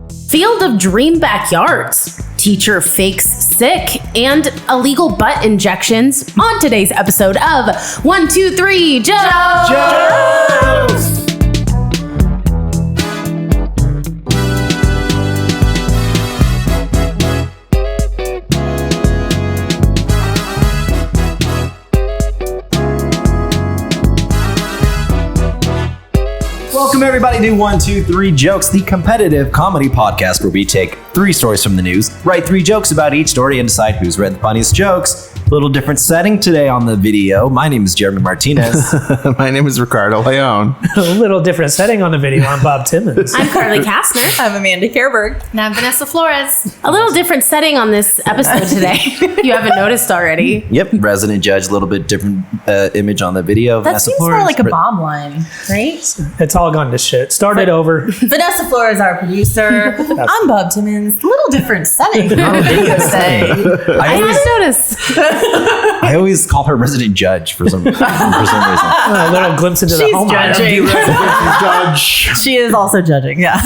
Field of dream backyards. Teacher fakes sick and illegal butt injections on today's episode of 1, 2, 3 Jokes! Welcome everybody to 1, 2, 3 Jokes, the competitive comedy podcast where we take 3 stories from the news, write 3 jokes about each story, and decide who's read the funniest jokes. A little different setting today on the video. My name is Jeremy Martinez. My name is Ricardo Leon. A little different setting on the video. I'm Bob Timmons. I'm Carly Kastner. I'm Amanda Kerberg. And I'm Vanessa Flores. A little different setting on this episode today. You haven't noticed already. Yep, resident judge, a little bit different image on the video. That seems more like a bomb line, right? It's all gone to shit. Started over. Vanessa Flores, our producer. I'm Bob Timmons. A little different setting. I I noticed. I always call her resident judge for some reason. A little glimpse into the home. Judging. Judge. She is also judging, yeah.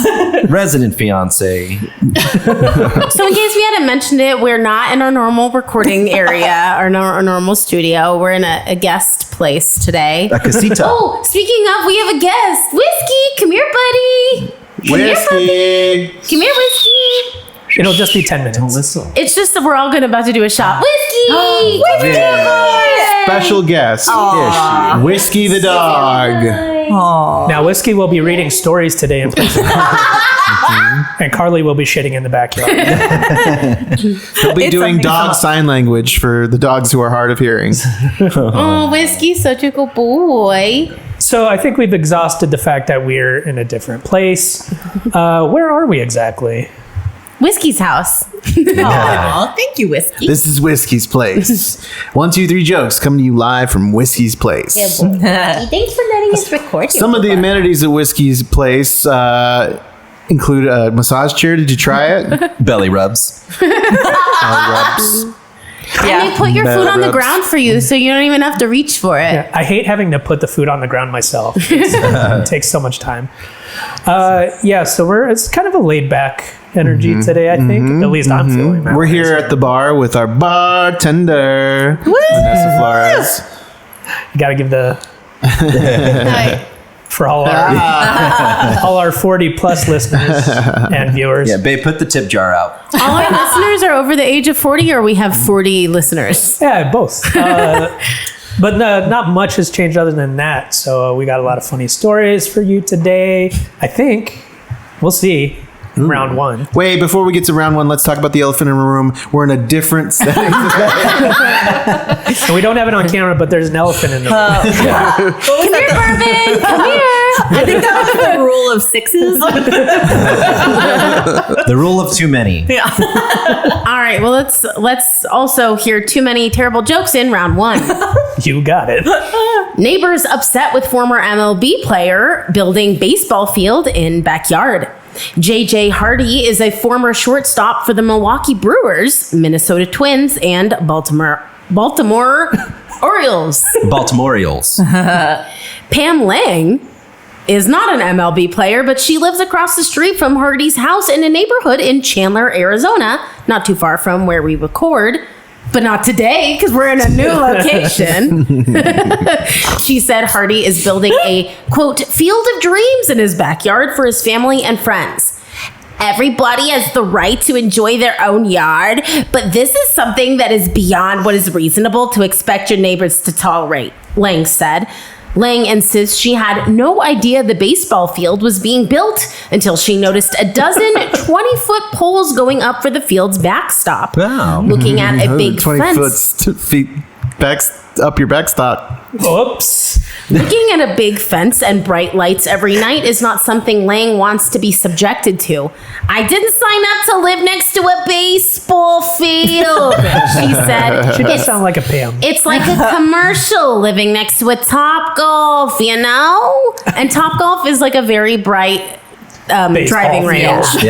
Resident fiance. So in case we hadn't mentioned it, we're not in our normal recording area, our normal studio. We're in a guest place today. A casita. Oh, speaking of, we have a guest. Whiskey, come here, buddy. Whiskey. Come here, Whiskey. It'll just be 10 minutes. Listen. It's just that we're all about to do a shot. Whiskey! Special guest. Whiskey the dog. Aww. Now, Whiskey will be reading stories today in person. And Carly will be shitting in the backyard. He'll be doing dog sign language for the dogs who are hard of hearing. Oh, Whiskey's such a good boy. So I think we've exhausted the fact that we're in a different place. Where are we exactly? Whiskey's house. Aw, thank you, Whiskey. This is Whiskey's Place. 1, 2, 3 Jokes coming to you live from Whiskey's Place. Thanks for letting us record. Some of the amenities at Whiskey's Place include a massage chair. Did you try it? Belly rubs. Rubs. And they put your food on the ground for you, so you don't even have to reach for it. Yeah, I hate having to put the food on the ground myself. It takes so much time. So it's kind of a laid back energy today, I think. At least I'm feeling that. We're here at the bar with our bartender, Vanessa Flores. You got to give the... For all our 40 plus listeners and viewers. Yeah, babe, put the tip jar out. All our listeners are over the age of 40, or we have 40 listeners? Yeah, both. But not much has changed other than that. So we got a lot of funny stories for you today. I think. We'll see. Round 1. Wait, before we get to round 1, let's talk about the elephant in the room. We're in a different setting today. And we don't have it on camera, but there's an elephant in the room. Come here, Bourbon. Come here. I think that was the rule of 6s. The rule of too many. Yeah. All right. Well, let's also hear too many terrible jokes in round 1. You got it. Neighbors upset with former MLB player building baseball field in backyard. J.J. Hardy is a former shortstop for the Milwaukee Brewers, Minnesota Twins, and Baltimore Orioles. Baltimore Orioles. Pam Lang is not an MLB player, but she lives across the street from Hardy's house in a neighborhood in Chandler, Arizona, not too far from where we record. But not today, because we're in a new location. She said Hardy is building a, quote, field of dreams in his backyard for his family and friends. Everybody has the right to enjoy their own yard, but this is something that is beyond what is reasonable to expect your neighbors to tolerate, Lang said. Lang insists she had no idea the baseball field was being built until she noticed a dozen 20-foot poles going up for the field's backstop. Wow. Looking at a big 20 fence. feet up your backstop. Oops. Looking at a big fence and bright lights every night is not something Lang wants to be subjected to. I didn't sign up to live next to a baseball field, she said. She does sound like a Pam. It's like a commercial living next to a Top Golf, you know? And Top Golf is like a very bright driving range. field.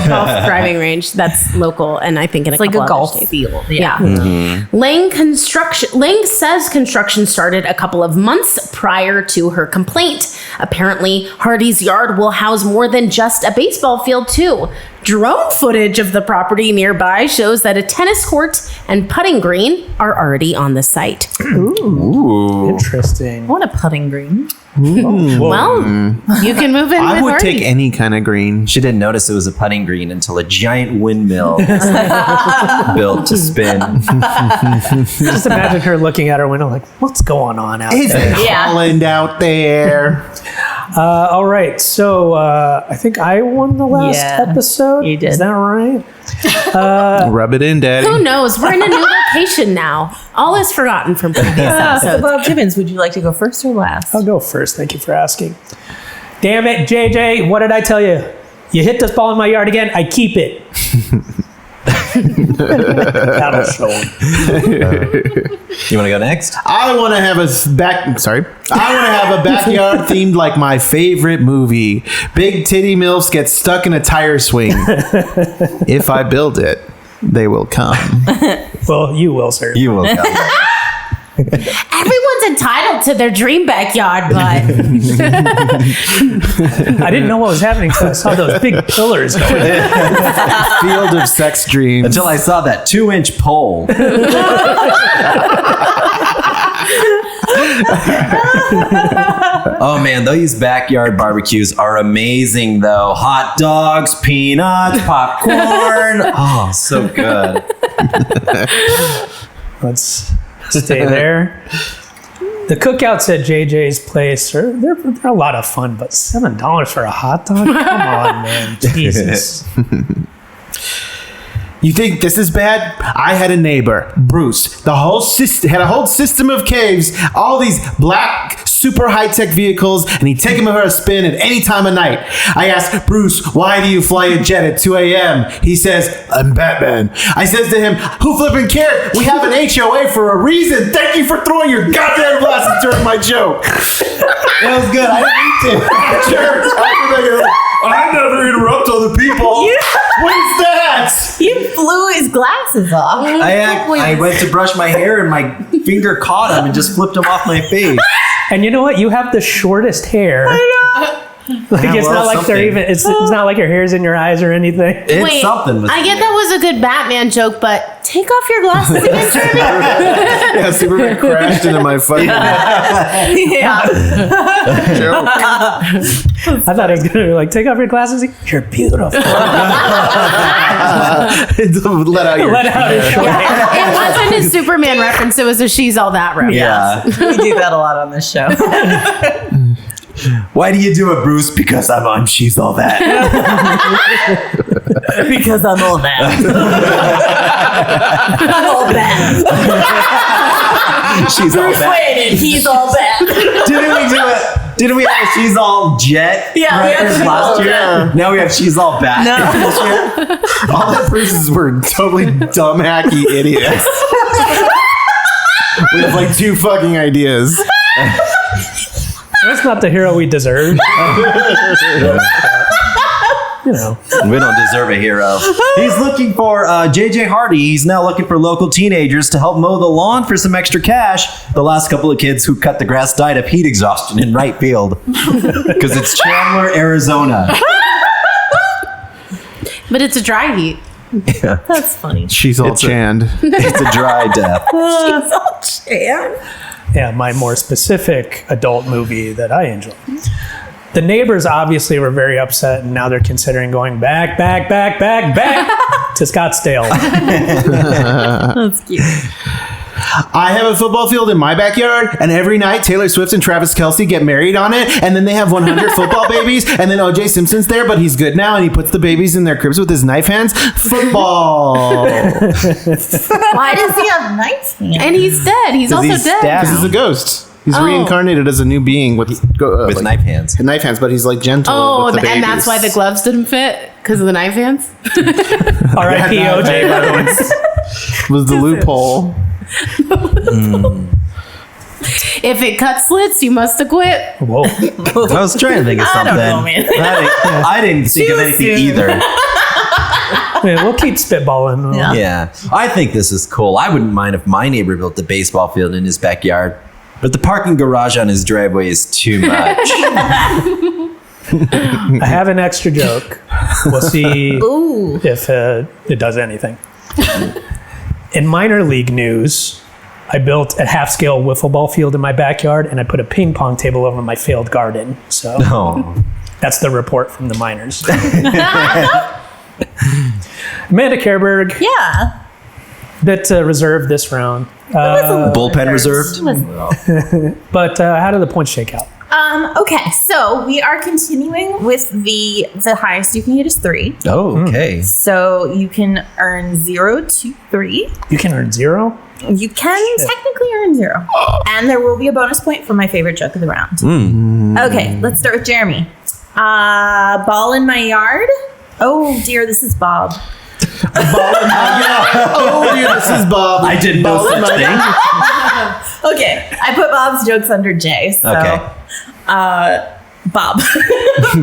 Golf driving range. That's local, and I think in It's like a couple golf other states. field. Yeah. Lang says construction started a couple of months prior to her complaint. Apparently, Hardy's yard will house more than just a baseball field, too. Drone footage of the property nearby shows that a tennis court and putting green are already on the site. Ooh. Interesting. I want a putting green. Well, you can move in I with would Hardy. take any kind of green. She didn't notice it was a putting green until a giant windmill built to spin. Just imagine her looking out her window like, what's going on out It's there? Holland out there. All right. So I think I won the last Yeah, episode. you did. Is that right? Rub it in, Daddy. Who knows? We're in a new location now. All is forgotten from previous So episodes. Bob Timmons, would you like to go first or last? I'll go first. Thank you for asking. Damn it, JJ. What did I tell you? You hit this ball in my yard again. I keep it. That'll show him. You want to go next? I want to have a backyard themed like my favorite movie. Big titty milfs get stuck in a tire swing. If I build it, they will come. Well, you will, sir. You will go. Everyone's entitled to their dream backyard, but I didn't know what was happening until I saw those big pillars going. Field of sex dreams. Until I saw that 2-inch pole. Oh man, these backyard barbecues are amazing though. Hot dogs, peanuts, popcorn. Oh, so good. Let's stay there. The cookouts at JJ's place they're a lot of fun, but $7 for a hot dog? Come on, man. Jesus. You think this is bad? I had a neighbor, Bruce. The whole system had a whole system of caves, all these black, super high-tech vehicles, and he'd take them for a spin at any time of night. I asked Bruce, "Why do you fly a jet at 2 a.m.?" He says, "I'm Batman." I says to him, "Who flippin' cared? We have an HOA for a reason. Thank you for throwing your goddamn glasses during my joke." That was good. I didn't mean to. Sure. I never interrupt other people. What is that? You blew his glasses off. I went to brush my hair and my finger caught him and just flipped him off my face. And you know what? You have the shortest hair. I know. Like Yeah, it's well, not like they're something. even. It's not like your hair's in your eyes or anything. It's wait, something. I get that was a good Batman joke, but take off your glasses again, Jeremy. Yeah, Superman crashed into my fucking Yeah. joke. I thought it was gonna be like, take off your glasses. You're beautiful. Let out your Let out his short hair. It wasn't a Superman reference. It was a She's All That reference. Yeah. We do that a lot on this show. Why do you do it, Bruce? Because I'm She's All That. Because I'm all that. I'm all bad. She's All Bruce That. Wayne and he's all bad. Didn't we do it? Didn't we have a She's All Jet? Yeah, we had record She's last All year. Jet. Now we have She's All Bat. All the Bruces were totally dumb, hacky idiots. We have like 2 fucking ideas. That's not the hero we deserve. You know. We don't deserve a hero. He's looking for JJ Hardy. He's now looking for local teenagers to help mow the lawn for some extra cash. The last couple of kids who cut the grass died of heat exhaustion in right field. Because it's Chandler, Arizona. But it's a dry heat. That's funny. She's all channed. It's a dry death. She's all Chan. Yeah, my more specific adult movie that I enjoy. The neighbors obviously were very upset, and now they're considering going back to Scottsdale. That's cute. I have a football field in my backyard, and every night Taylor Swift and Travis Kelce get married on it, and then they have 100 football babies, and then O.J. Simpson's there, but he's good now, and he puts the babies in their cribs with his knife hands. Football. Why does he have knife hands? And he's dead. He's also he's dead. stabbed. Because he's a ghost. He's Oh. reincarnated as a new being with like, knife hands. Knife hands, but he's like gentle. Oh, with the and babies. that's why the gloves didn't fit? Because of the knife hands? R.I.P. OJ, by the way. was the loophole. If it cuts slits, you must acquit. Whoa. I was trying to think of I something. don't know, man. I didn't think of anything soon. either. Man, we'll keep spitballing. Yeah. Yeah, I think this is cool. I wouldn't mind if my neighbor built a baseball field in his backyard, but the parking garage on his driveway is too much. I have an extra joke. We'll see Ooh. if it does anything. In minor league news, I built a half-scale wiffle ball field in my backyard, and I put a ping pong table over my failed garden. So Oh, that's the report from the miners. Amanda Kerberg, Yeah. bit reserved this round. bullpen reserved. But how did the points shake out? Okay, so we are continuing with the highest you can get is 3. Oh, okay. So you can earn 0 to 3. You can earn 0? You can technically earn 0. And there will be a bonus point for my favorite joke of the round. Okay, let's start with Jeremy. Ball in my yard. Oh dear, this is Bob. Oh, dear, this is Bob. I did no Bob. such thing. Okay, I put Bob's jokes under J. So, Okay. Bob.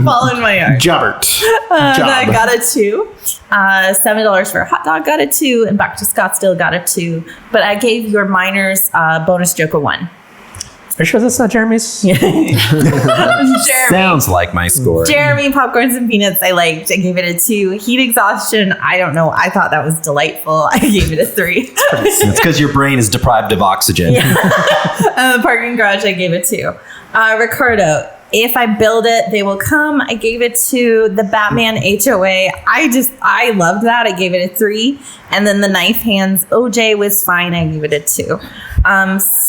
Ball in my yard. Jobbert. I got a 2. $7 for a hot dog, got a 2. And back to Scottsdale, got a 2. But I gave your minors bonus joke a 1. Are you sure that's not Jeremy's? Jeremy. Sounds like my score. Jeremy, popcorns and peanuts, I liked. I gave it a 2. Heat exhaustion, I don't know. I thought that was delightful. I gave it a 3. It's because your brain is deprived of oxygen. Parking garage, I gave it 2. Ricardo, if I build it, they will come. I gave it to the Batman HOA. I loved that. I gave it a 3. And then the knife hands, OJ was fine. I gave it a 2.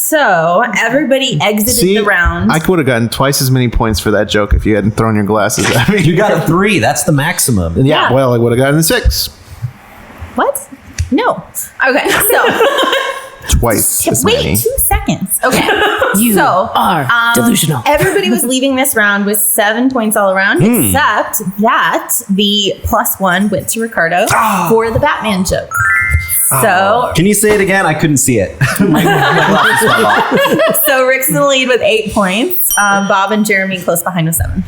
So everybody exited the round. I would have gotten twice as many points for that joke if you hadn't thrown your glasses at me. You got a 3. That's the maximum. Yeah, well, I would have gotten a 6. What? No. Okay, so Twice as wait many. 2 seconds. Okay. You are delusional. Everybody was leaving this round with 7 points all around, except that the +1 went to Ricardo for the Batman joke. So, Can you say it again? I couldn't see it. My glasses fell off. so Rick's in the lead with 8 points. Bob and Jeremy close behind with 7.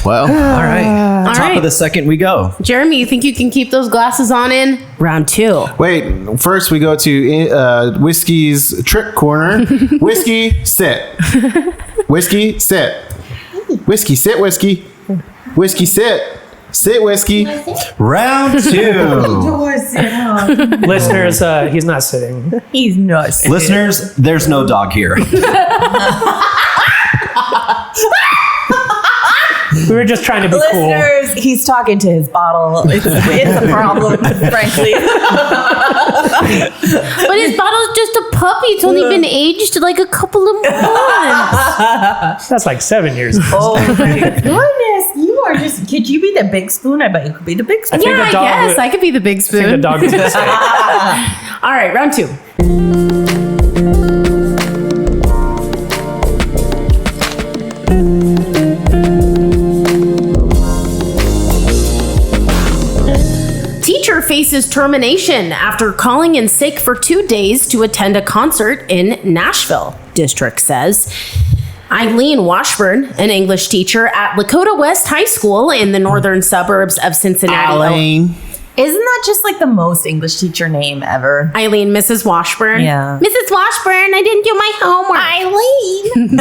Well, All right. Top right. of the second we go. Jeremy, you think you can keep those glasses on in round 2? wait. First, we go to Whiskey's trick corner. Whiskey, sit. Whiskey, sit. Whiskey, sit. Whiskey. Whiskey, sit. Sit, Whiskey. Round 2. Listeners, he's not sitting. He's nuts. Listeners, there's no dog here. We were just trying to be cool. Listeners, he's talking to his bottle. It's a problem, frankly. But his bottle's just a puppy. It's only been aged like a couple of months. That's like 7 years. Oh my goodness, you are just. Could you be the big spoon? I bet you could be the big spoon. think Yeah, the dog I guess would- I could be the big I think the spoon. dog was gonna say. All right, round 2. Teacher faces termination after calling in sick for 2 days to attend a concert in Nashville, district says. Eileen Washburn, an English teacher at Lakota West High School in the northern suburbs of Cincinnati. Eileen. Isn't that just like the most English teacher name ever? Eileen, Mrs. Washburn. Yeah. Mrs. Washburn, I didn't do my homework. Eileen.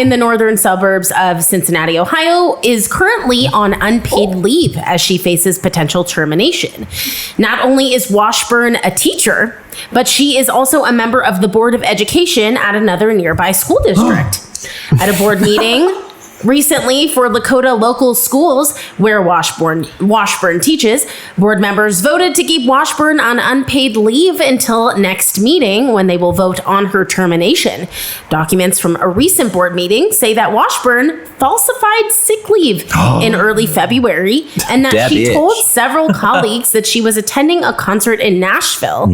In the northern suburbs of Cincinnati, Ohio, is currently on unpaid leave as she faces potential termination. Not only is Washburn a teacher, but she is also a member of the Board of Education at another nearby school district. At a board meeting recently for Lakota local schools where Washburn teaches, board members voted to keep Washburn on unpaid leave until next meeting when they will vote on her termination. Documents from a recent board meeting say that Washburn falsified sick leave in early February and that That she bitch. told several colleagues that she was attending a concert in Nashville.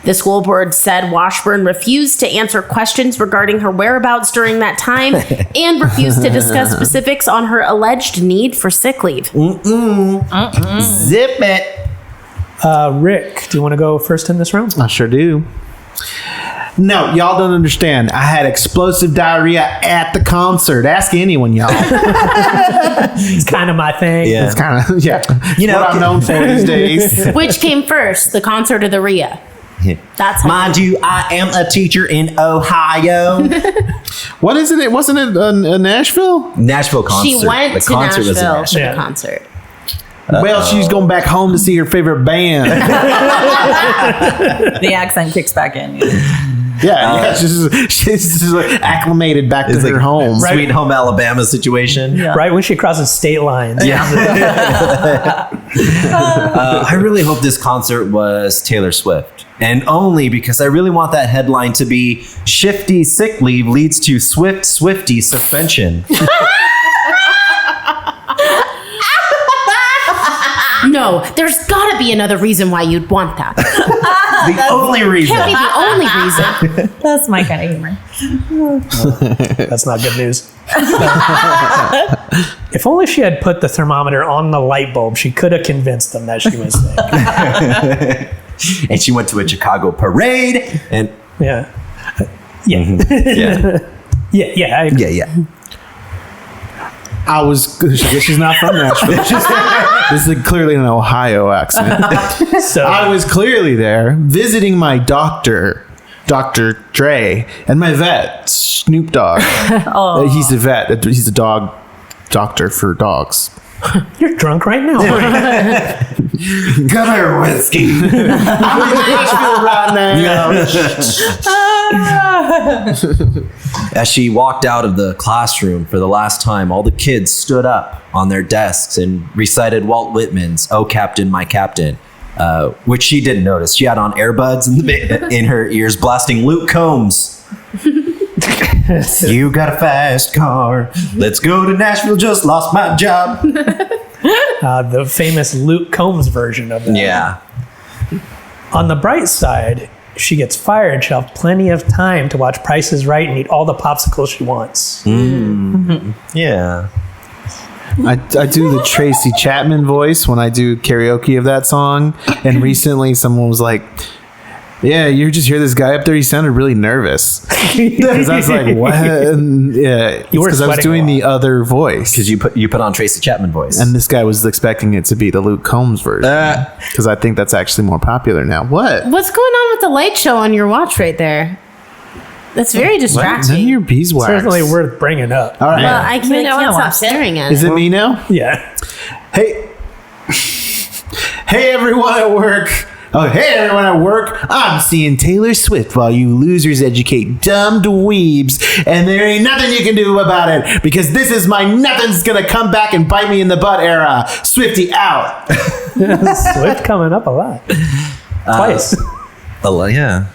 The school board said Washburn refused to answer questions regarding her whereabouts during that time and refused to discuss specifics on her alleged need for sick leave. Zip it. Rick, do you want to go first in this round? I sure do. No, y'all don't understand. I had explosive diarrhea at the concert. Ask anyone, y'all. It's kind of my thing. Yeah. It's kind of, You know, what I'm known for these days. Which came first, the concert or the Rhea? That's how Mind you, I am a teacher in Ohio. What isn't it? Wasn't it a Nashville? Nashville concert. she went the to concert Nashville was in for Nashville. Yeah. the concert. Well, she's going back home to see her favorite band. The accent kicks back in. she's just like acclimated back to It's her like home. Sweet Home Alabama situation. Yeah. Right when she crosses state lines. Yeah. I really hope this concert was Taylor Swift. And only because I really want that headline to be Shifty sick leave leads to Swifty suspension. No, there's got to be another reason why you'd want that. The only reason. Can't be the only reason. That's my kind of humor. That's not good news. If only she had put the thermometer on the light bulb, she could have convinced them that she was there. And she went to a Chicago parade. And Yeah. Yeah. yeah, I agree. yeah. I was. She's not from Nashville. This is clearly an Ohio accent. So I was clearly there visiting my doctor, Dr. Dre, and my vet, Snoop Dogg. He's a vet. He's a dog doctor for dogs. you're drunk right now. Come here, whiskey. I'm in Nashville right now. As she walked out of the classroom for the last time, all the kids stood up on their desks and recited Walt Whitman's "Oh Captain, My Captain," which she didn't notice. She had on earbuds in her ears, blasting Luke Combs. You got a fast car. Let's go to Nashville. Just lost my job. The famous Luke Combs version of that. Yeah. On the bright side, she gets fired. She'll have plenty of time to watch Price is Right and eat all the popsicles she wants. Yeah. I do the Tracy Chapman voice when I do karaoke of that song. And recently someone was like, yeah, you just hear this guy up there. He sounded really nervous. Because I was like, what? And, yeah, You were because I was sweating doing a the other voice. Because you put on Tracy Chapman voice. And this guy was expecting it to be the Luke Combs version. Because I think that's actually more popular now. What? What's going on with the light show on your watch right there? That's very None of distracting. your beeswax. Certainly worth bringing up. All right. Well, I can't, I wanna stop watch it. staring at Is it. it me now? Yeah. Hey. Hey, everyone at work. Oh, hey, everyone at work. I'm seeing Taylor Swift while you losers educate dumb dweebs, and there ain't nothing you can do about it because this is my nothing's gonna come back and bite me in the butt era. Swifty out. Swift coming up a lot. Twice. Yeah.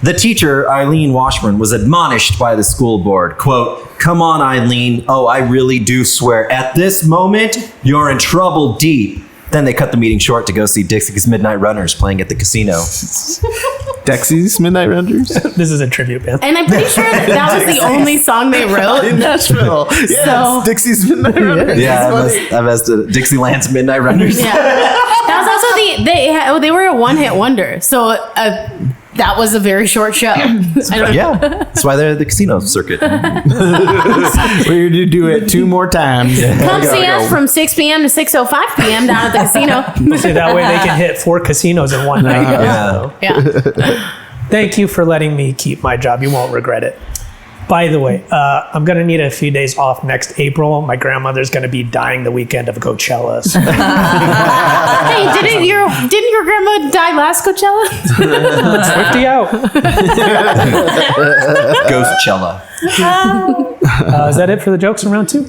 The teacher, Eileen Washburn, was admonished by the school board, quote, "Come on, Eileen. Oh, I really do swear. At this moment, you're in trouble deep." Then they cut the meeting short to go see Dixie's Midnight Runners playing at the casino. Dexy's Midnight Runners? This is a tribute band. And I'm pretty sure that was the only song they wrote. In Nashville. Yes, So- Dixie's Midnight Runners. Yeah, That's funny. I've asked Dixieland's Midnight Runners. Yeah, that was also they were a one-hit wonder. So that was a very short show. I don't Yeah, that's why they're at the casino circuit. We're going to do it 2 more times. Come see us from 6 p.m. to 6:05 p.m. down at the casino. See, that way they can hit 4 casinos in one night. Yeah. So, Yeah. thank you for letting me keep my job. You won't regret it. By the way, I'm going to need a few days off next April. My grandmother's going to be dying the weekend of Coachella. So Hey, didn't your grandma die last Coachella? Swifty out. Ghostchella. Is that it for the jokes in round 2?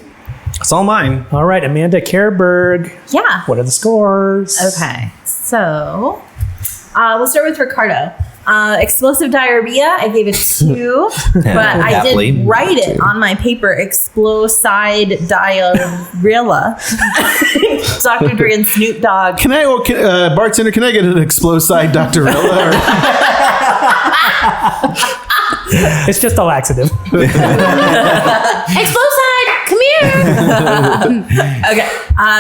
It's all mine. All right, Amanda Kerberg. Yeah. What are the scores? Okay. So we'll start with Ricardo. Explosive diarrhea, I gave it 2, but I Happily. did write it on my paper. Exploside diarrhea. Dr. Dre and Snoop Dogg. Bartender, can I get an exploside Dr. Rilla? It's just a laxative. Exploside, come here. Okay.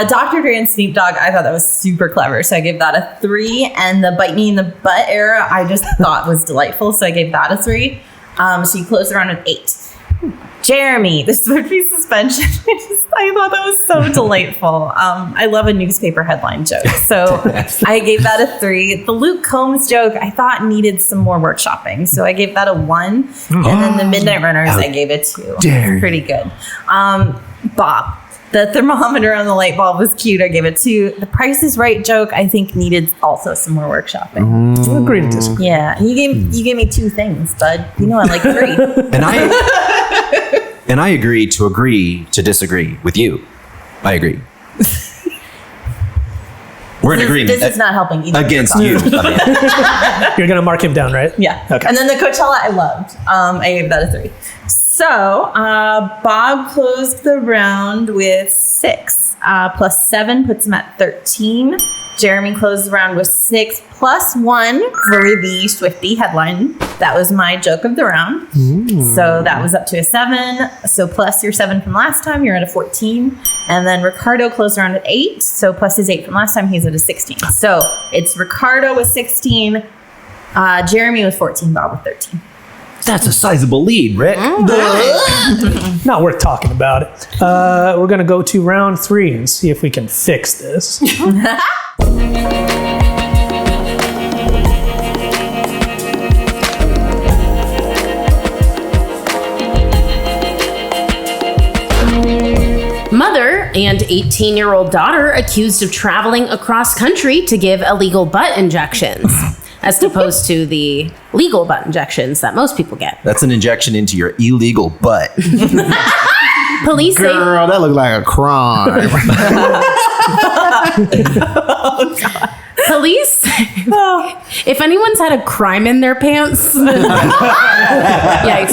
Dr. Dre and Snoop Dogg, I thought that was super clever. So I gave that a 3. And the bite me in the butt era, I just thought was delightful. So I gave that a 3. So you closed around with 8. Jeremy, the Swiftie suspension. I thought that was so delightful. I love a newspaper headline joke. So I gave that a 3. The Luke Combs joke, I thought needed some more workshopping. So I gave that a 1. And then the Midnight Runners, I gave it 2. dare you. Pretty good. Bob, the thermometer on the light bulb was cute. I gave it 2. The Price is Right joke, I think needed also some more workshopping. Agree to disagree. Yeah, and you gave me 2 things, bud. You know I like 3. And I agree to disagree with you. I agree. We're in agreement. This is not helping either. Against you. You're going to mark him down, right? Yeah. Okay. And then the Coachella I loved. I gave that a 3. So Bob closed the round with 6. Plus 7 puts him at 13. Jeremy closed the round with 6 plus 1 for the Swiftie headline. That was my joke of the round. So that was up to a 7. So plus your 7 from last time, you're at a 14. And then Ricardo closed the round at 8. So plus his 8 from last time, he's at a 16. So it's Ricardo with 16, Jeremy with 14, Bob with 13. That's a sizable lead, Rick. Not worth talking about it. We're going to go to round 3 and see if we can fix this. Mother and 18-year-old daughter accused of traveling across country to give illegal butt injections, as opposed to the legal butt injections that most people get. That's an injection into your illegal butt. Police say Girl, that looked like a crime. Police, if anyone's had a crime in their pants, yikes.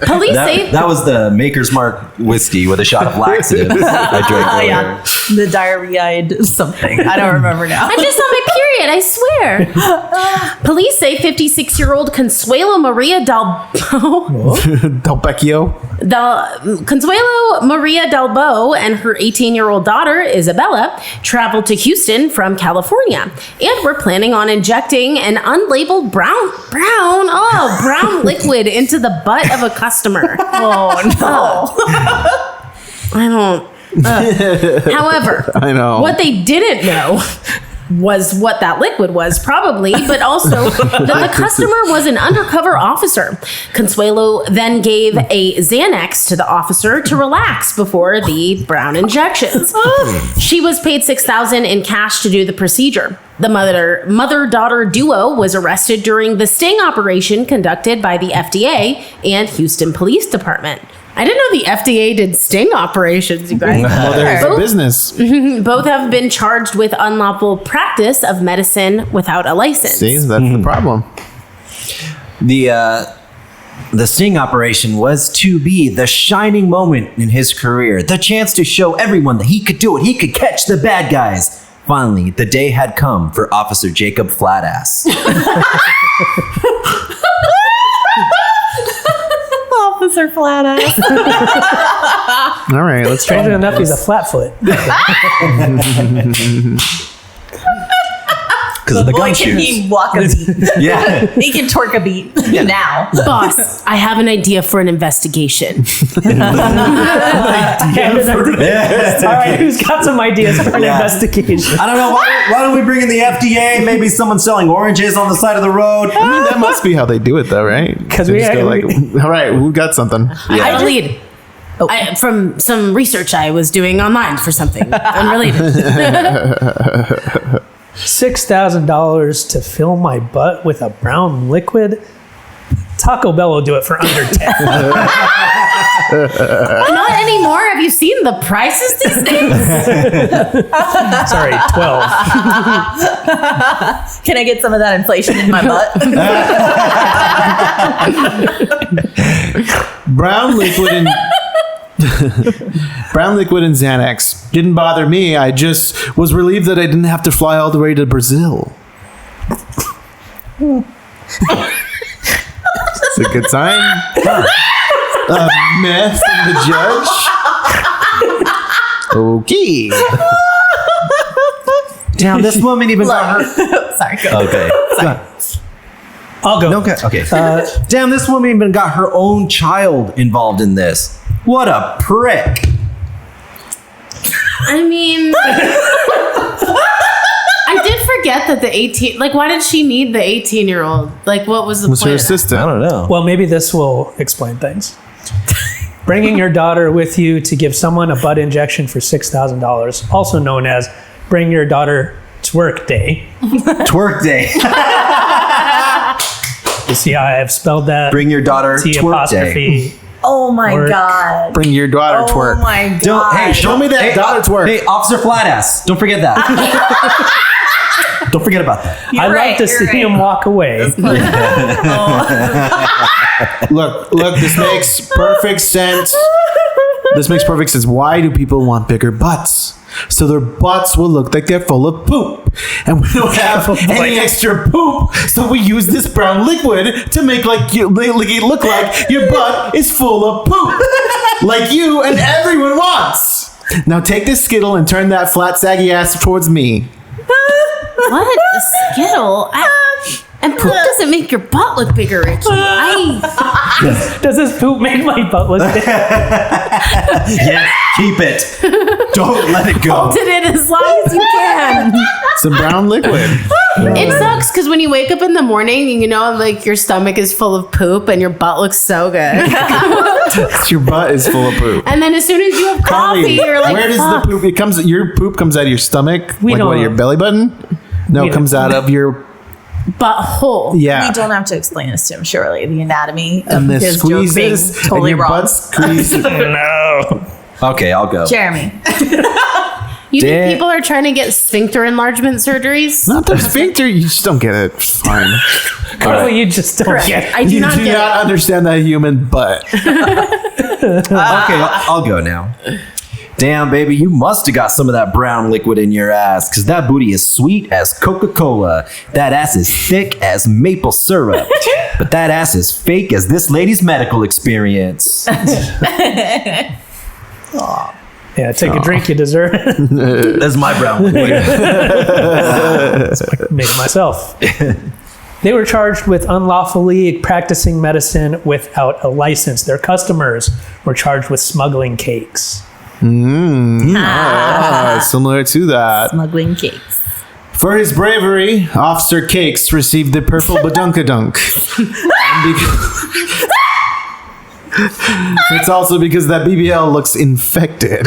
Police say That was the Maker's Mark whiskey with a shot of laxative I drank earlier. The diarrhea something. I don't remember now. I'm just on my period, I swear. Police say 56-year-old Consuelo Maria Consuelo Maria Dalbo and her 18-year-old daughter, Isabella, traveled to Houston from California and were planning on injecting an unlabeled brown liquid into the butt of a customer. Oh, no. I don't. However, I know. what they didn't know was what that liquid was, probably, but also that the customer was an undercover officer. Consuelo then gave a Xanax to the officer to relax before the brown injections. She was paid $6,000 in cash to do the procedure. The mother-daughter duo was arrested during the sting operation conducted by the FDA and Houston Police Department. I didn't know the FDA did sting operations, you guys. Well, there's a business. Both have been charged with unlawful practice of medicine without a license. See, that's the problem. The sting operation was to be the shining moment in his career, the chance to show everyone that he could do it, he could catch the bad guys. Finally, the day had come for Officer Jacob Flatass. Officer Flatass. All right, let's try. Strangely enough, he's a flatfoot. Because of the Boy, gun can shoes. he walk a beat. Yeah. He can twerk a beat now. Boss, I have an idea for an investigation. All right, who's got some ideas for an Yeah. investigation? I don't know. Why don't we bring in the FDA? Maybe someone selling oranges on the side of the road. I mean, that must be how they do it, though, right? 'Cause They we- just go like, all right, who got something? I have a lead. From some research I was doing online for something unrelated. $6,000 to fill my butt with a brown liquid. Taco Bell will do it for under 10. Not anymore. Have you seen the prices these days? Sorry, 12. Can I get some of that inflation in my butt? Brown liquid and Xanax didn't bother me. I just was relieved that I didn't have to fly all the way to Brazil. It's a good sign. Meth from the judge. Okay. Damn, this woman even got her. Sorry, go. Okay. I'll go. Okay. Damn, this woman even got her own child involved in this. What a prick. I mean, I did forget that the 18, like, why did she need the 18-year-old? Like, what was the What's her point? assistant? I don't know. Well, maybe this will explain things. Bringing your daughter with you to give someone a butt injection for $6,000, also known as Bring Your Daughter Twerk Day. Twerk day. You see how I have spelled that? Bring your daughter T twerk day. apostrophe. Oh my Work. God. Bring your daughter twerk. Oh my God. Don't, hey, Show me that daughter twerk. Hey, Officer Flatass. Don't forget that. Don't forget about that. I right, like to you're see right. him walk away. Look, this makes perfect sense. This makes perfect sense. Why do people want bigger butts? So their butts will look like they're full of poop. And we don't have any extra poop, so we use this brown liquid to make it look like your butt is full of poop. Like you and everyone wants. Now take this Skittle and turn that flat, saggy ass towards me. What? A Skittle? And poop doesn't make your butt look bigger, Richie. Does this poop make my butt look big? Yes, keep it. Don't let it go. Hold it as long as you can. Some brown liquid. It sucks because when you wake up in the morning, you know, like your stomach is full of poop and your butt looks so good. Your butt is full of poop. And then as soon as you have coffee, you're like, where does fuck. the poop? It comes. Your poop comes out of your stomach. We like don't what? know. Your belly button? No, We it comes don't- out of your Butthole. yeah. We don't have to explain this to him, surely. The anatomy of And this his joke being squeezes totally and your wrong. butt squeezes. No. Okay, I'll go. Jeremy. You Damn. think people are trying to get sphincter enlargement surgeries? Not the sphincter. You just don't get it. It's fine. Carly, you just don't Correct. get it. I do you not do get not understand that human butt. Okay, I'll go now. Damn, baby, you must have got some of that brown liquid in your ass, because that booty is sweet as Coca-Cola. That ass is thick as maple syrup. But that ass is fake as this lady's medical experience. Yeah, take a drink, you deserve it. That's my brown liquid. Make it myself. They were charged with unlawfully practicing medicine without a license. Their customers were charged with smuggling cakes. Similar to that. Smuggling cakes. For his bravery, Officer Cakes received the purple badunkadunk. It's also because that BBL looks infected.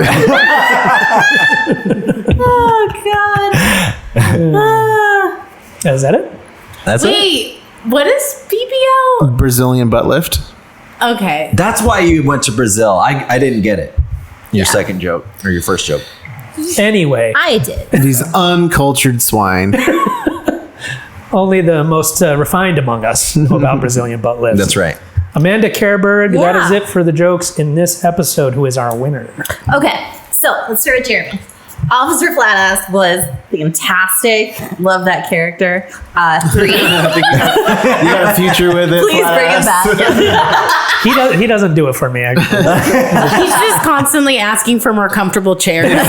Oh, God. Is that it? That's it. Wait, what is BBL? Brazilian butt lift. Okay. That's why you went to Brazil. I didn't get it. Your second joke, or your first joke. Anyway, I did. These uncultured swine. only the most refined among us know about Brazilian butt lifts. That's right. Amanda Kerberg, that Yeah. is it for the jokes in this episode. Who is our winner? Okay, so let's start with Jeremy. Officer Flatass was fantastic. Love that character. 3. You got a future with it. Please bring him flat ass. back. He doesn't do it for me. Actually. He's just constantly asking for more comfortable chairs. Cushion.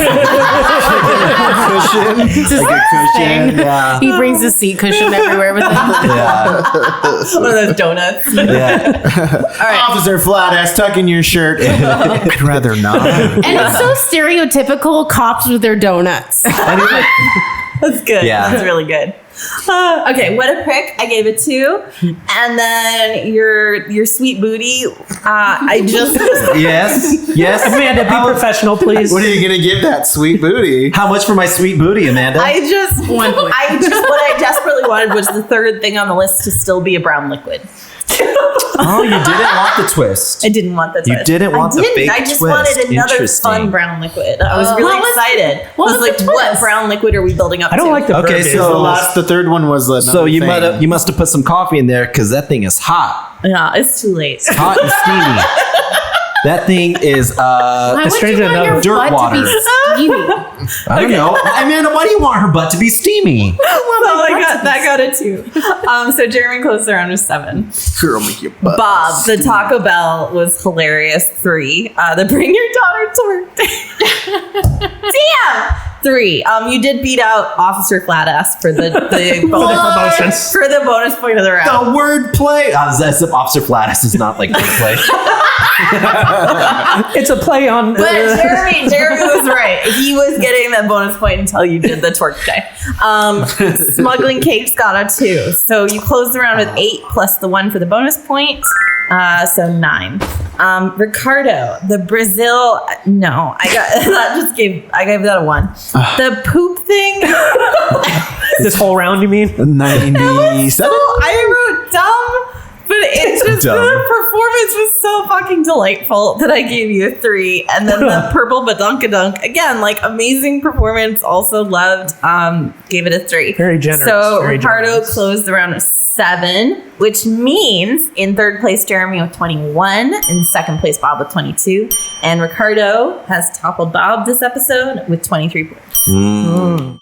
It's just Like a cushion. thing. Yeah. He brings a seat cushion everywhere with him. Yeah. One of those donuts. Yeah. Officer Flatass, tuck in your shirt. I'd rather not. And it's so stereotypical cops with their donuts. That's good. Yeah. That's really good. Okay, what a prick. I gave it 2. And then your sweet booty. I just Yes. Yes. Amanda, be professional, please. What are you gonna give that sweet booty? How much for my sweet booty, Amanda? what I desperately wanted was the third thing on the list to still be a brown liquid. Oh, you didn't want the twist. I didn't want that. You didn't want the fake I just twist. wanted another Interesting. fun brown liquid. I was really What was- excited. what I was was like, the what twist? brown liquid are we building up I don't to? like the Okay, verbiage. so The third one was So you must have put some coffee in there because that thing is hot, Yeah, it's too late. hot and steamy. That thing is Why would strange you want enough, your dirt butt water. to be steamy. I don't know. Amanda, why do you want her butt to be steamy? That got a 2. So Jeremy closed the round with 7. Girl, make your butt. Bob, the Taco Bell was hilarious. 3. The Bring Your Daughter to Work. Damn. 3. You did beat out Officer Flatass for the bonus promotions. for the bonus point of the round. The word play. As if Officer Flatus is not like word play. It's a play on. But Jeremy was right. He was getting that bonus point until you did the twerk day. Smuggling Cakes got a 2. So you closed the round with 8 plus the 1 for the bonus point. So 9. Ricardo, the Brazil. No, I gave that a 1. The poop thing. This whole round, you mean? 97. I wrote dumb, but it's just the performance was so fucking delightful that I gave you a 3. And then the purple badunkadunk, again, like amazing performance. Also loved. Gave it a 3. Very generous. So very Ricardo generous. closed the round with 7, which means in third place Jeremy with 21, in second place Bob with 22, and Ricardo has toppled Bob this episode with 23 points.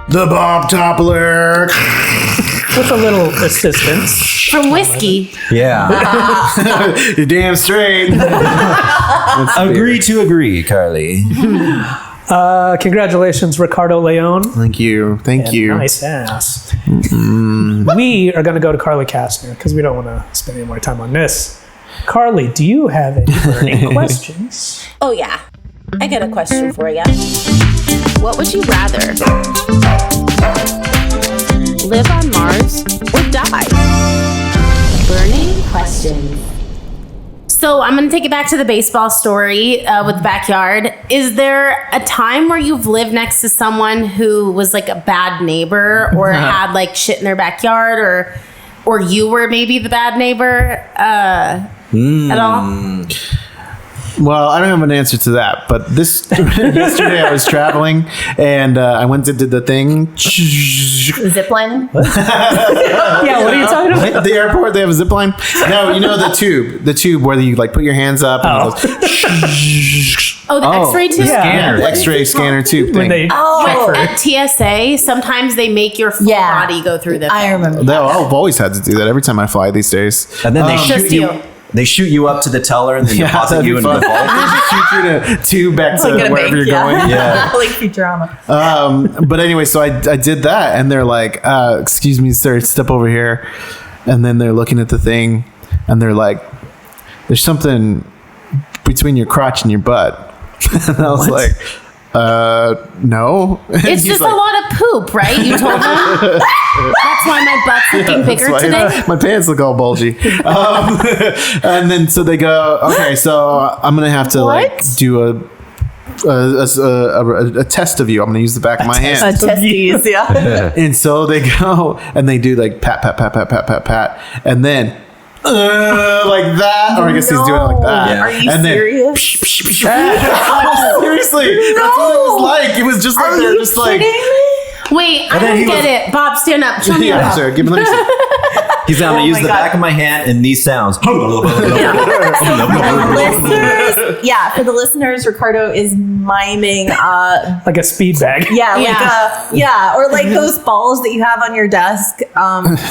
The Bob Toppler. With a little assistance. From whiskey. Yeah. You're damn straight. Agree to agree, Carly. Congratulations, Ricardo Leon. Thank you. Thank And you. Nice ass. We are going to go to Carly Kastner because we don't want to spend any more time on this. Carly, do you have any burning questions? Oh, yeah. I got a question for you. What would you rather? Live on Mars or die? Burning questions. So I'm going to take it back to the baseball story with the backyard. Is there a time where you've lived next to someone who was like a bad neighbor or had like shit in their backyard or you were maybe the bad neighbor at all? Well, I don't have an answer to that, but yesterday I was traveling and I went and did the thing. Ziplining? Yeah, what are you talking about? At the airport, they have a zip line. No, you know the tube where you like put your hands up and it goes. Oh, the X-ray tube? Scanner, What is X-ray it scanner called? tube When thing. they Oh, check for at TSA, sometimes they make your full Yeah. body go through the I remember. I've always had to do that every time I fly these days. And then they shoot Just you. you. They shoot you up to the teller and then deposit that'd you be into the fun. vault. Shoot you in a tube back to Like in a wherever bank, you're going. Yeah. like Futurama. But anyway, so I did that, and they're like, "Excuse me, sir, step over here." And then they're looking at the thing, and they're like, "There's something between your crotch and your butt." And I was like, "No." And It's he's just like, a lot of poop, right? You told them? That's why my butt's looking bigger That's why today. my pants look all bulgy. And then so they go, "Okay, so I'm gonna have to like do a test of you. I'm gonna use the back of my hand." Testes, yeah. And so they go and they do like pat, pat, pat, pat, pat, pat, pat, and then like that, or I guess he's doing it like that. Yeah. Are you and then, serious? seriously, that's what it was like. It was just like they're just like, Wait, I then don't he get was- it. Bob, stand up. Show me yeah, up. sure. Let me see. He's going to use my the God. back of my hand and these sounds. Listeners, yeah, for the listeners, Ricardo is miming, like a speed bag. or like those balls that you have on your desk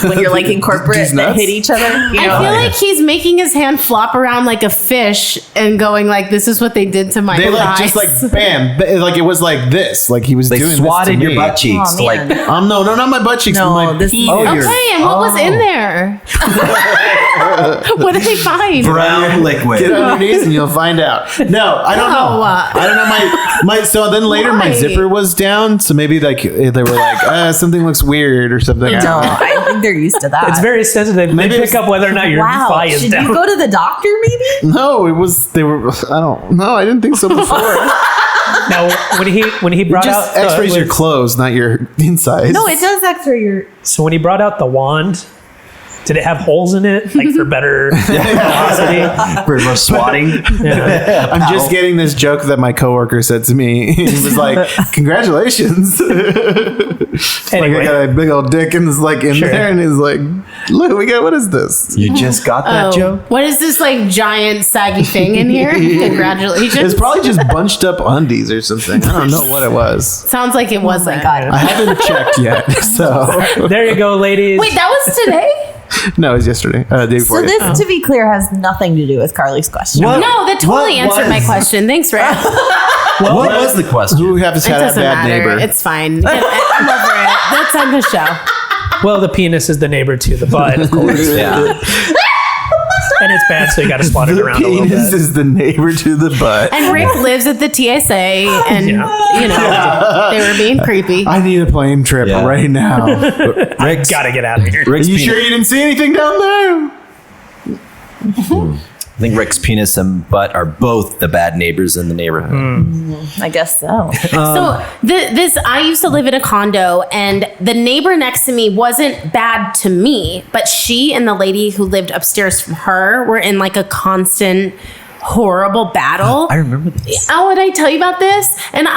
when you're like in corporate These that nuts? hit each other. You I know? feel like he's making his hand flop around like a fish and going like, "This is what they did to my They like thighs." just like bam, like it was like this, like he was They doing swatted this to your me. butt cheeks. Oh, Like, man. No, not my butt cheeks. No, my this- penis. Oh, you're- Okay, and what was in there? What did they find? brown liquid. Get on your knees and you'll find out. No, I don't know. No. I don't know. My so then later my Why? zipper was down, so maybe like they were like something looks weird or something. I No, don't know. I think they're used to that. It's very sensitive. Maybe They pick it's- up whether or not your wow. thigh is Should down. you go to the doctor maybe? No, it was they were. I don't know. I didn't think so before. Now, when he brought Just out X-rays your clothes, not your insides. No, it does X-ray your. so when he brought out the wand, Did it have holes in it, like for better velocity? For more swatting. Yeah. I'm just getting this joke that my coworker said to me. He was like, "Congratulations!" Like I got a big old dick and it's like in there, and he's like, "Look, we got what is this?" You just got that, Joe? What is this like giant saggy thing in here? Congratulations. It's probably just bunched up undies or something. I don't know what it was. Sounds like it was. Oh my God. I haven't checked yet. So There you go, ladies. Wait, that was today? no, it was yesterday. Day So before. this, to be clear, has nothing to do with Carly's question. What? No, that totally What answered my was- question. Thanks, Rick. What was the question? Who has It had a doesn't bad matter. neighbor? It's fine. I'm over it. Let's end the show. Well, the penis is the neighbor to the butt, of course. Yeah. And it's bad, so you got to swat it the around a little penis bit. is the neighbor to the butt. And Rick lives at the TSA, and they were being creepy. I need a plane trip Yeah. right now. Rick's, Got to get out of here. Rick's you penis, sure you didn't see anything down there? I think Rick's penis and butt are both the bad neighbors in the neighborhood. I guess so. So this, I used to live in a condo, and the neighbor next to me wasn't bad to me, but she and the lady who lived upstairs from her were in like a constant horrible battle. I remember this. Oh, did I tell you about this? And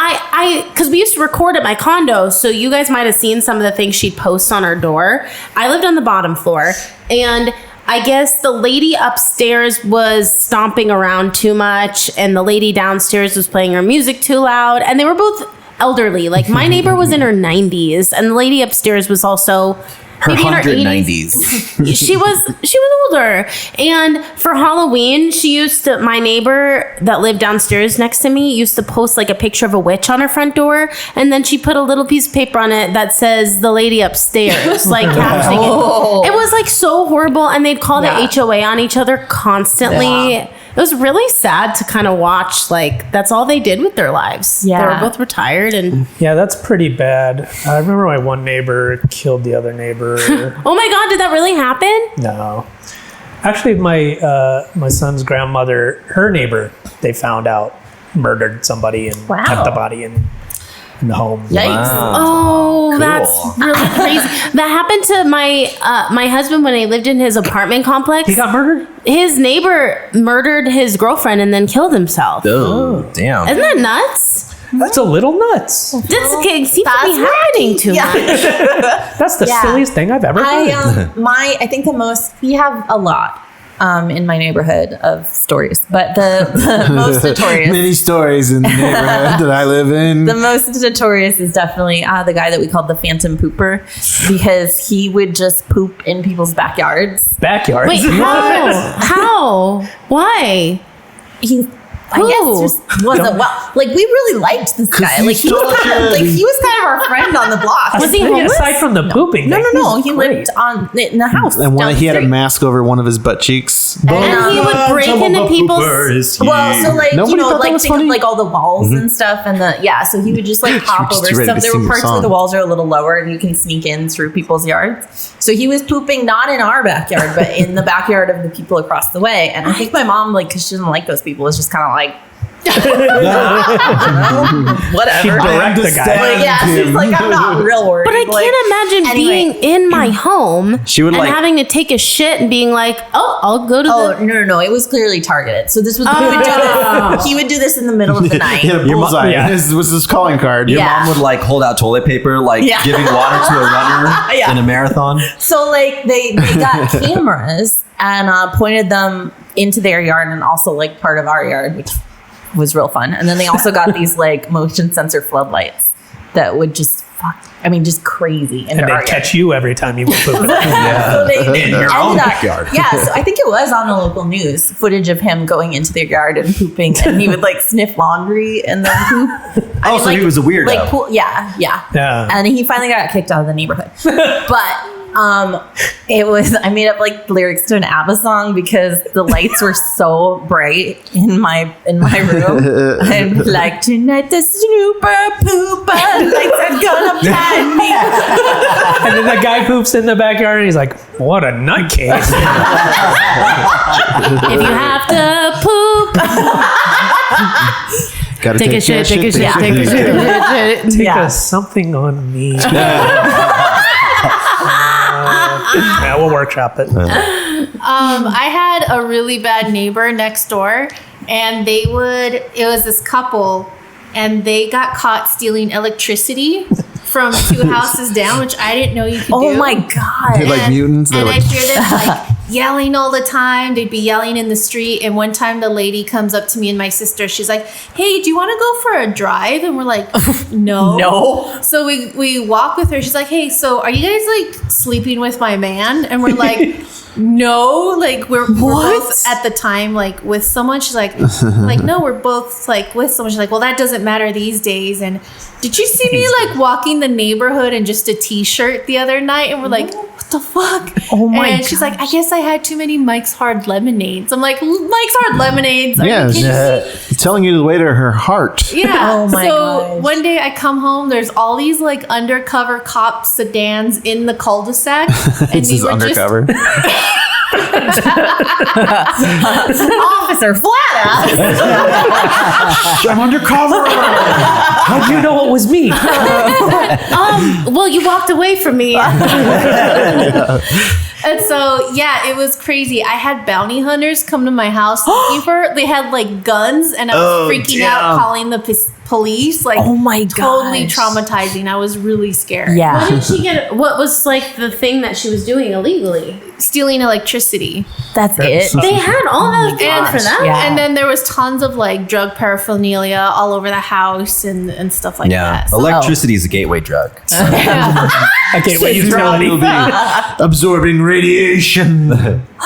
because we used to record at my condo, so you guys might have seen some of the things she'd post on her door. I lived on the bottom floor, and I guess the lady upstairs was stomping around too much, and the lady downstairs was playing her music too loud, and they were both elderly. Like, my neighbor was in her 90s, and the lady upstairs was also Her maybe in her 190s. she was older, and for Halloween my neighbor that lived downstairs next to me used to post like a picture of a witch on her front door, and then she put a little piece of paper on it that says the lady upstairs, like captioning it. It was like so horrible, and they'd call the HOA on each other constantly. Yeah. It was really sad to kind of watch, like, that's all they did with their lives. They Yeah. were both retired, and Yeah, that's pretty bad. I remember my one neighbor killed the other neighbor. oh my God, did that really happen? No. Actually, my son's grandmother, her neighbor, they found out murdered somebody and Wow. kept the body in the home. Yikes. Oh, Cool. that's really crazy. That happened to my husband when he lived in his apartment complex. He got murdered? His neighbor murdered his girlfriend and then killed himself. Oh, damn. Isn't that nuts? That's a little nuts. This seems to be That's happening too Yeah. much. That's the Yeah. silliest thing I've ever heard. I think the most, we have a lot in my neighborhood of stories, but the most notorious. Many stories in the neighborhood that I live in. The most notorious is definitely the guy that we called the Phantom Pooper, because he would just poop in people's backyards. Backyard. Wait, how? Why? He, I Who? guess, just wasn't well. Like, we really liked this guy. Like, he was kind of our friend on the block. Was he homeless? Aside from the pooping, No, thing, no, no. he's He great. lived in the house. and down the he had a street. mask over one of his butt cheeks. And he would break into people's. Well, so like, Nobody you know, thought that like was think of funny? like all the walls and stuff, and so he would just like hop just over ready stuff. to There sing were the parts where song. the walls are a little lower and you can sneak in through people's yards. So he was pooping not in our backyard, but in the backyard of the people across the way. And I think my mom, like, because she doesn't like those people, was just kind of like, whatever. She'd direct the guy. Like, yeah, she's like, I'm not real worried. But I Like, can't imagine anyway. being in my home She would, and like- having to take a shit and being like, "Oh, I'll go to Oh the." no! It was clearly targeted. So this was he would do this in the middle of the night. He had a Your mo- bullseye. yeah. This was his calling card. Your Yeah. mom would like hold out toilet paper, like Yeah. giving water to a runner Yeah. in a marathon. So like they got cameras and pointed them into their yard and also like part of our yard, which was real fun. And then they also got these like motion sensor floodlights that would just just crazy into And our they'd yard. catch you every time you went pooping. So they In your ended own up- backyard. Yeah, so I think it was on the local news footage of him going into their yard and pooping, and he would like sniff laundry and then poop. Oh, so he was a weirdo. Like, yeah. Yeah. And he finally got kicked out of the neighborhood. But it was, I made up like lyrics to an ABBA song because the lights were so bright in my room. I'm like, tonight the snooper pooper lights are gonna blind me. And then the guy poops in the backyard and he's like, what a nutcase. If you have to poop, Gotta take a shit, take a shit, take take a shit. Take Yeah. something on me. Yeah, we'll workshop it. I had a really bad neighbor next door, and it was this couple, and they got caught stealing electricity from 2 houses down, which I didn't know you could do. Oh my God. They're like mutants. They're And I like, hear them like yelling all the time. They'd be yelling in the street. And one time the lady comes up to me and my sister. She's like, "Hey, do you want to go for a drive?" And we're like, "No." No. So we walk with her. She's like, "Hey, so are you guys like sleeping with my man?" And we're like, "No." Like we're both at the time like with someone. She's like, "No, we're both like with someone." She's like, "Well, that doesn't matter these days." And did you see me like walking the neighborhood in just a t-shirt the other night? And we're like, "What the fuck?" Oh my And she's like, "I guess I had too many Mike's Hard Lemonades." I'm like, "Mike's Hard Lemonades?" Are you yeah, kidding me?" telling you the way to her heart. Yeah. Oh my so gosh. one day I come home, there's all these like undercover cop sedans in the cul-de-sac. And This is undercover. Officer Flat I'm undercover. How'd you know it was me? Well, you walked away from me. And so, yeah, it was crazy. I had bounty hunters come to my house looking for. They had like guns, and I was freaking out, calling the police. Like, Oh my totally gosh. traumatizing. I was really scared. Yeah. What did she get? What was like the thing that she was doing illegally? Stealing electricity. That's it. They had all that time for that. Yeah. And then there was tons of like drug paraphernalia all over the house and stuff like Yeah, that. So, electricity is a gateway drug. A gateway utility. Absorbing radiation.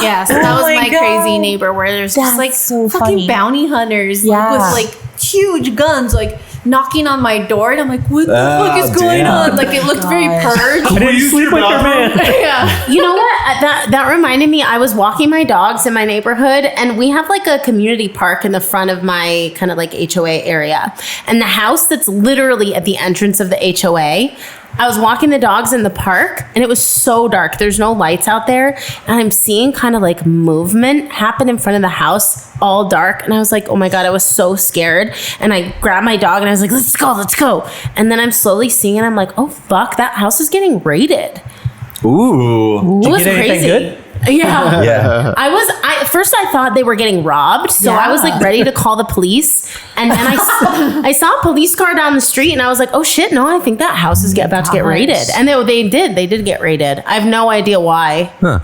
yeah, so that Oh was my my God. crazy neighbor where there's That's just like so fucking funny. bounty hunters Yeah. with like huge guns like knocking on my door, and I'm like, what the fuck is going damn. on? Like it looked very Gosh. purged. I didn't sleep with your man. Yeah. You know what? That reminded me. I was walking my dogs in my neighborhood, and we have like a community park in the front of my kind of like HOA area. And the house that's literally at the entrance of the HOA, I was walking the dogs in the park, and it was so dark. There's no lights out there, and I'm seeing kind of like movement happen in front of the house, all dark. And I was like, oh my God, I was so scared. And I grabbed my dog, and I was like, let's go. And then I'm slowly seeing it. I'm like, oh fuck, that house is getting raided. Ooh. It was get anything crazy. good? Yeah. Yeah. At first I thought they were getting robbed. So I was like ready to call the police. And then I saw a police car down the street, and I was like, oh shit, no, I think that house is about to get raided. And they did get raided. I have no idea why. Wow.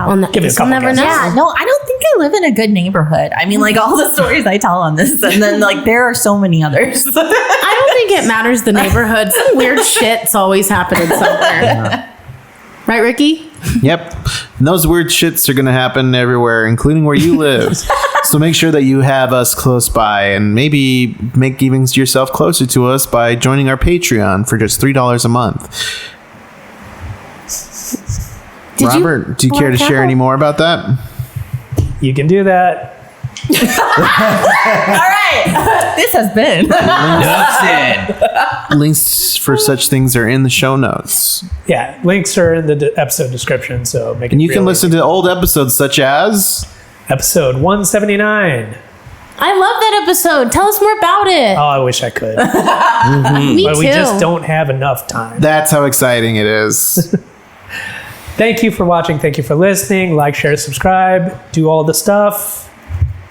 Well, Give it a we'll couple never guesses. know. Yeah, no, I don't think I live in a good neighborhood. I mean, like all the stories I tell on this, and then like there are so many others. I don't think it matters the neighborhood. Some weird shit's always happening somewhere. Right, Ricky? Yep. And those weird shits are going to happen everywhere, including where you live. So make sure that you have us close by, and maybe make even yourself closer to us by joining our Patreon for just $3 a month. Robert, do you care to share any more about that? You can do that. All right, this has been. Links for such things are in the show notes. Yeah, links are in the episode description, so make it And you can real listen easy. to old episodes such as... Episode 179. I love that episode. Tell us more about it. Oh, I wish I could. Me But too. we just don't have enough time. That's how exciting it is. Thank you for watching. Thank you for listening. Like, share, subscribe. Do all the stuff.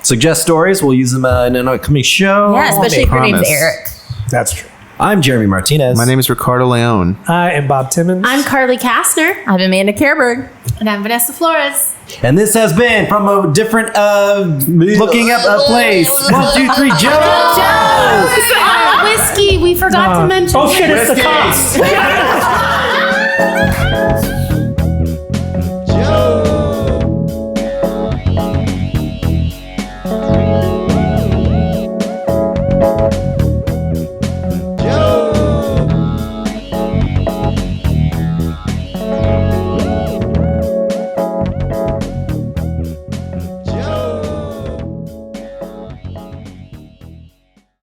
Suggest stories. We'll use them in an upcoming show. Yeah, especially if your name's promise. Eric. That's true. I'm Jeremy Martinez. My name is Ricardo Leone. I am Bob Timmons. I'm Carly Kastner. I'm Amanda Kerberg. And I'm Vanessa Flores. And this has been from a different looking up a place. 1, 2, 3, Joe. Whiskey. We forgot to mention. Oh shit, it's the Whiskey. cops.